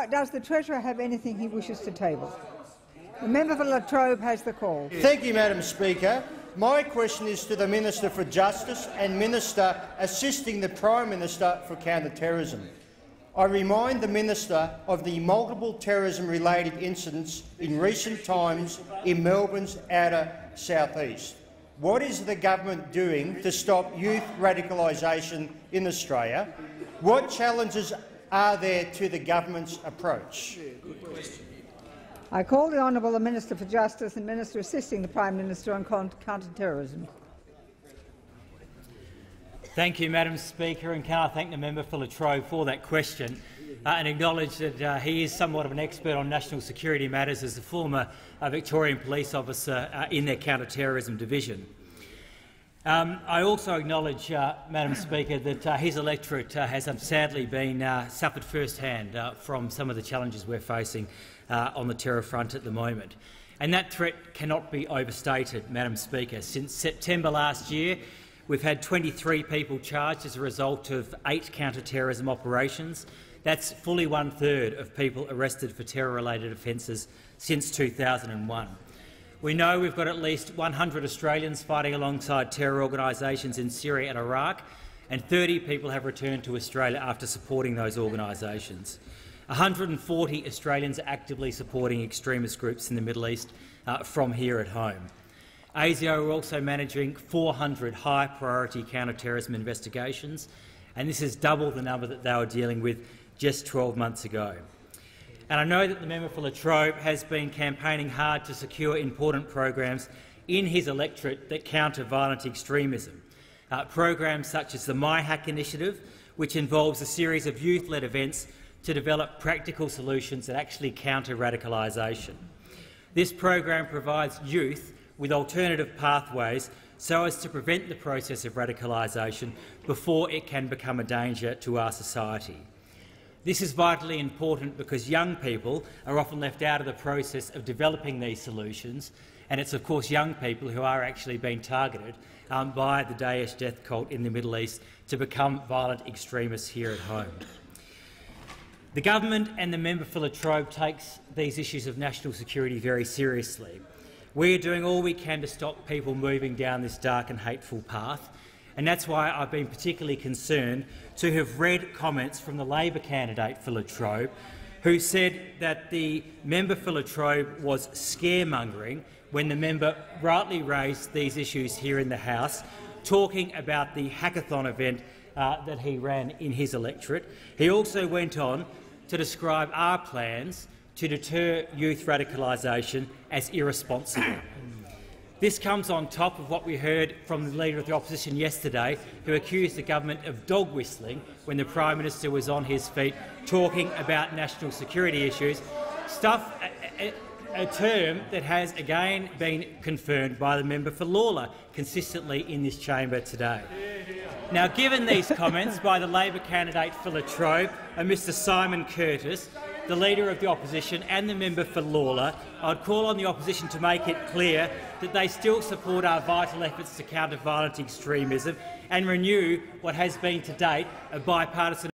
does the Treasurer have anything he wishes to table? The member for Latrobe has the call. Thank you, Madam Speaker. My question is to the Minister for Justice and Minister assisting the Prime Minister for Counter Terrorism. I remind the Minister of the multiple terrorism-related incidents in recent times in Melbourne's outer south-east. What is the government doing to stop youth radicalisation in Australia? What challenges are there to the government's approach? I call the Honourable Minister for Justice and Minister assisting the Prime Minister on counter terrorism. Thank you, Madam Speaker, and can I thank the member for Latrobe for that question and acknowledge that he is somewhat of an expert on national security matters as a former Victorian police officer in their counter-terrorism division. I also acknowledge, Madam Speaker, that his electorate has sadly been suffered firsthand from some of the challenges we're facing on the terror front at the moment. And that threat cannot be overstated, Madam Speaker. Since September last year, we've had 23 people charged as a result of 8 counter-terrorism operations. That's fully 1/3 of people arrested for terror-related offences since 2001. We know we've got at least 100 Australians fighting alongside terror organisations in Syria and Iraq, and 30 people have returned to Australia after supporting those organisations. 140 Australians are actively supporting extremist groups in the Middle East from here at home. ASIO are also managing 400 high-priority counter-terrorism investigations, and this is double the number that they were dealing with just 12 months ago. And I know that the member for Latrobe has been campaigning hard to secure important programs in his electorate that counter violent extremism. Programs such as the MyHack initiative, which involves a series of youth-led events to develop practical solutions that actually counter radicalisation. This program provides youth with alternative pathways so as to prevent the process of radicalisation before it can become a danger to our society. This is vitally important because young people are often left out of the process of developing these solutions, and it's of course young people who are actually being targeted by the Daesh death cult in the Middle East to become violent extremists here at home. The government and the member for Latrobe takes these issues of national security very seriously. We are doing all we can to stop people moving down this dark and hateful path, and that's why I've been particularly concerned to have read comments from the Labor candidate for Latrobe, who said that the member for Latrobe was scaremongering when the member rightly raised these issues here in the House, talking about the hackathon event that he ran in his electorate. He also went on to describe our plans to deter youth radicalisation as irresponsible. This comes on top of what we heard from the Leader of the Opposition yesterday, who accused the government of dog-whistling when the Prime Minister was on his feet talking about national security issues, a term that has again been confirmed by the member for Lawler consistently in this chamber today. Now, given these comments by the Labor candidate for Latrobe and Mr Simon Curtis, the Leader of the Opposition and the member for Lawler, I'd call on the Opposition to make it clear that they still support our vital efforts to counter violent extremism and renew what has been to date a bipartisan